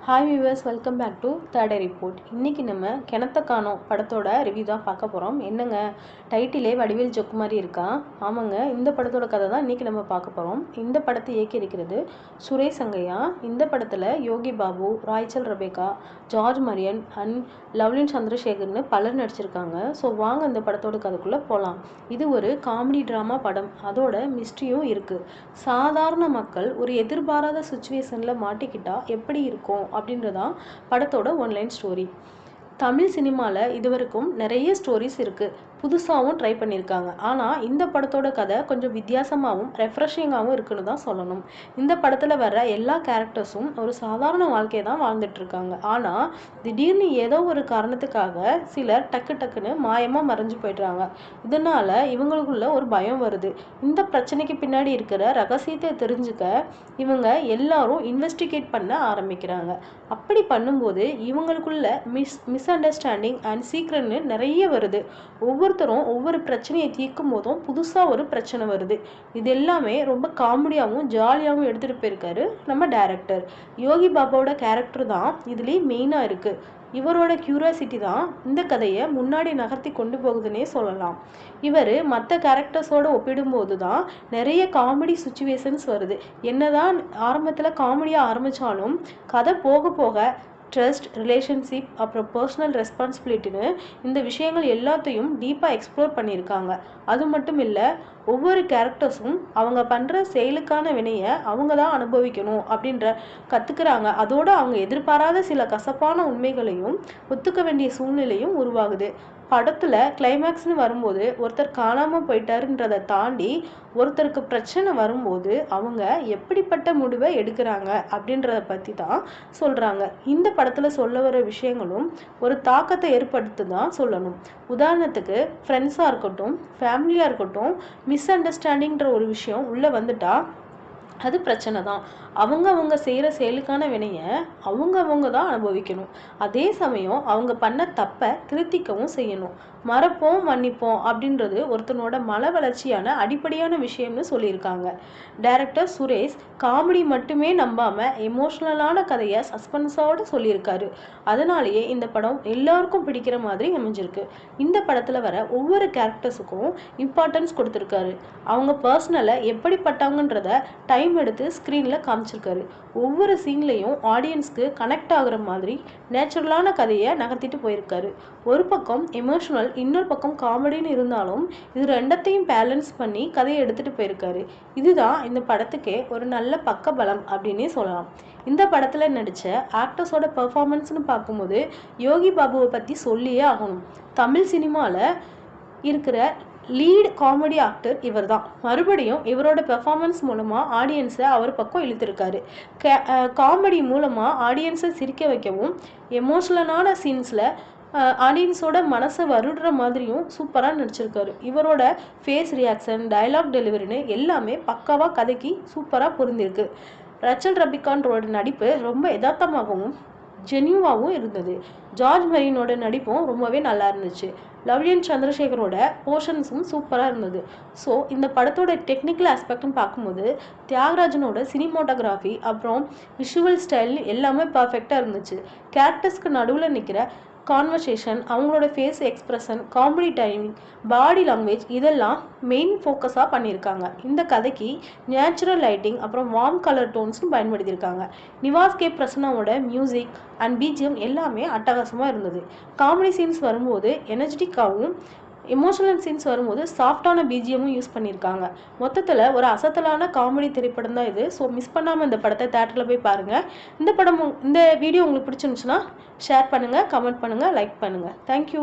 Hi viewers, welcome back to third report. இன்றைக்கி நம்ம கிணத்த காணோம் படத்தோட ரிவ்யூ தான் பார்க்க போகிறோம். என்னங்க டைட்டிலே வடிவேல் ஜோக் மாதிரி இருக்கா? ஆமாங்க, இந்த படத்தோட கதை தான் இன்றைக்கி நம்ம பார்க்க போகிறோம். இந்த படத்தை இயக்கியிருக்கிறது சுரேஷ் சங்கையா. இந்த படத்தில் யோகி பாபு, ராய்ச்சல் ரெபேக்கா, ஜார்ஜ் மரியன் அண்ட் லவ்லின் சந்திரசேகர்னு பலர் நடிச்சிருக்காங்க. ஸோ வாங்க இந்த படத்தோட கதைக்குள்ளே போகலாம். இது ஒரு காமெடி ட்ராமா படம், அதோட மிஸ்ட்ரியும் இருக்குது. சாதாரண மக்கள் ஒரு எதிர்பாராத சுச்சுவேஷனில் மாட்டிக்கிட்டால் எப்படி இருக்கும் அப்படின்றதான் படத்தோட ஒன்லைன் ஸ்டோரி. தமிழ் சினிமாவில் இதுவரைக்கும் நிறைய ஸ்டோரிஸ் இருக்குது, புதுசாகவும் ட்ரை பண்ணியிருக்காங்க. ஆனால் இந்த படத்தோட கதை கொஞ்சம் வித்தியாசமாகவும் ரெஃப்ரெஷிங்காகவும் இருக்குன்னு தான் சொல்லணும். இந்த படத்தில் வர எல்லா கேரக்டர்ஸும் ஒரு சாதாரண வாழ்க்கையை தான் வாழ்ந்துட்டுருக்காங்க. ஆனால் திடீர்னு ஏதோ ஒரு காரணத்துக்காக சிலர் டக்குன்னு மாயமாக மறைஞ்சு போய்ட்றாங்க. இதனால் இவங்களுக்குள்ள ஒரு பயம் வருது. இந்த பிரச்சனைக்கு பின்னாடி இருக்கிற ரகசியத்தை தெரிஞ்சுக்க இவங்க எல்லாரும் இன்வெஸ்டிகேட் பண்ண ஆரம்பிக்கிறாங்க. அப்படி பண்ணும்போது இவங்களுக்குள்ள மிஸ் அண்டர்ஸ்டாண்டிங் அண்ட் சீக்ரெட்னு நிறைய வருது. ஒவ்வொருத்தரும் ஒவ்வொரு பிரச்சனையை தீர்க்கும் போதும் புதுசாக ஒரு பிரச்சனை வருது. இது எல்லாமே ரொம்ப காமெடியாகவும் ஜாலியாகவும் எடுத்துகிட்டு போயிருக்காரு நம்ம டைரக்டர். யோகி பாபாவோட கேரக்டர் தான் இதுலேயே மெயினாக இருக்குது. இவரோட கியூரியாசிட்டி தான் இந்த கதையை முன்னாடி நகர்த்தி கொண்டு போகுதுன்னே சொல்லலாம். இவர் மற்ற கேரக்டர்ஸோடு ஒப்பிடும்போது தான் நிறைய காமெடி சுச்சுவேஷன்ஸ் வருது. என்னதான் ஆரம்பத்தில் காமெடியாக ஆரம்பித்தாலும் கதை போக போக ட்ரஸ்ட், ரிலேஷன்ஷிப், அப்புறம் பர்சனல் ரெஸ்பான்சிபிலிட்டின்னு இந்த விஷயங்கள் எல்லாத்தையும் டீப்பாக எக்ஸ்ப்ளோர் பண்ணியிருக்காங்க. அது மட்டும் இல்லை, ஒவ்வொரு கேரக்டர்ஸும் அவங்க பண்ணுற செயலுக்கான வினையை அவங்க தான் அனுபவிக்கணும் அப்படின்ற கற்றுக்குறாங்க. அதோடு அவங்க எதிர்பாராத சில கசப்பான உண்மைகளையும் ஒத்துக்க வேண்டிய சூழ்நிலையும் உருவாகுது. படத்தில் கிளைமேக்ஸ்னு வரும்போது ஒருத்தர் காணாமல் போயிட்டாருன்றதை தாண்டி ஒருத்தருக்கு பிரச்சனை வரும்போது அவங்க எப்படிப்பட்ட முடிவை எடுக்கிறாங்க அப்படின்றத பற்றி தான் சொல்கிறாங்க. இந்த படத்தில் சொல்ல வர விஷயங்களும் ஒரு தாக்கத்தை ஏற்படுத்தி தான் சொல்லணும். உதாரணத்துக்கு ஃப்ரெண்ட்ஸாக இருக்கட்டும், ஃபேமிலியாக இருக்கட்டும், மிஸ் அண்டர்ஸ்டாண்டிங்கிற ஒரு விஷயம் உள்ளே வந்துட்டா அது பிரச்சனை தான். அவங்க செய்கிற செயலுக்கான வினையை அவங்க தான் அனுபவிக்கணும். அதே சமயம் அவங்க பண்ண தப்பை திருத்திக்கவும் செய்யணும். மறப்போம் மன்னிப்போம் அப்படின்றது ஒருத்தனோட மன வளர்ச்சியான அடிப்படையான விஷயம்னு சொல்லியிருக்காங்க. டைரக்டர் சுரேஷ் காமெடி மட்டுமே நம்பாமல் எமோஷ்னலான கதையை சஸ்பென்ஸோடு சொல்லியிருக்காரு. அதனாலேயே இந்த படம் எல்லாருக்கும் பிடிக்கிற மாதிரி அமைஞ்சிருக்கு. இந்த படத்தில் வர ஒவ்வொரு கேரக்டர்ஸுக்கும் இம்பார்ட்டன்ஸ் கொடுத்துருக்காரு. அவங்க பர்சனலை எப்படிப்பட்டவங்கன்றத டைம் எடுத்து ஸ்க்ரீனில் காமிச்சிருக்காரு. ஒவ்வொரு சீன்லையும் ஆடியன்ஸ்க்கு கனெக்ட் ஆகுற மாதிரி நேச்சுரலான கதையை நகர்த்திட்டு போயிருக்காரு. ஒரு பக்கம் எமோஷனல், இன்னொரு பக்கம் காமெடின்னு இருந்தாலும் இது ரெண்டத்தையும் பேலன்ஸ் பண்ணி கதையை எடுத்துகிட்டு போயிருக்காரு. இதுதான் இந்த படத்துக்கே ஒரு நல்ல பக்க பலம் அப்படின்னே சொல்லலாம். இந்த படத்தில் நடித்த ஆக்டர்ஸோட பெர்ஃபார்மன்ஸ்னு பார்க்கும்போது யோகி பாபுவை பற்றி சொல்லியே ஆகணும். தமிழ் சினிமாவில் இருக்கிற லீட் காமெடி ஆக்டர் இவர் தான். மறுபடியும் இவரோட பெர்ஃபார்மன்ஸ் மூலமாக ஆடியன்ஸை அவர் பக்கம் இழுத்துருக்காரு. காமெடி மூலமாக ஆடியன்ஸை சிரிக்க வைக்கவும், எமோஷனலான சீன்ஸில் ஆடியன்ஸோட மனசை வருடுற மாதிரியும் சூப்பராக நடிச்சிருக்காரு. இவரோட ஃபேஸ் ரியாக்ஷன், டைலாக் டெலிவரின்னு எல்லாமே பக்காவாக கதைக்கு சூப்பராக பொருந்திருக்கு. ரச்சல் ரபிகான்றோட நடிப்பு ரொம்ப யதார்த்தமாகவும் ஜென்யூவாகவும் இருந்தது. ஜார்ஜ் மரியனோட நடிப்பும் ரொம்பவே நல்லா இருந்துச்சு. லவ்லின் சந்திரசேகரோட போர்ஷன்ஸும் சூப்பராக இருந்தது. ஸோ இந்த படத்தோட டெக்னிக்கல் ஆஸ்பெக்ட்னு பார்க்கும்போது தியாகராஜனோட சினிமோட்டோகிராஃபி அப்புறம் விஷுவல் ஸ்டைல் எல்லாமே பர்ஃபெக்டாக இருந்துச்சு. கேரக்டர்ஸ்க்கு நடுவில் நிற்கிற கான்வர்சேஷன், அவங்களோட face expression, comedy timing, body language இதெல்லாம் மெயின் ஃபோக்கஸாக பண்ணியிருக்காங்க. இந்த கதைக்கு நேச்சுரல் லைட்டிங் அப்புறம் வார்ம் கலர் டோன்ஸும் பயன்படுத்தியிருக்காங்க. நிவாஸ் கே பிரசன்னாவோட மியூசிக் அண்ட் பிஜிஎம் எல்லாமே அட்டகாசமாக இருந்தது. காமெடி சீன்ஸ் வரும்போது எனர்ஜெட்டிக்காகவும், எமோஷனல் சீன்ஸ் வரும்போது சாஃப்டான பிஜிஎம்மும் யூஸ் பண்ணியிருக்காங்க. மொத்தத்தில் ஒரு அசத்தலான காமெடி திரைப்படம் தான் இது. ஸோ மிஸ் பண்ணாமல் இந்த படத்தை தேட்டரில் போய் பாருங்கள். இந்த வீடியோ உங்களுக்கு பிடிச்சிருந்துச்சுன்னா ஷேர் பண்ணுங்கள், கமெண்ட் பண்ணுங்கள், லைக் பண்ணுங்கள். தேங்க்யூ.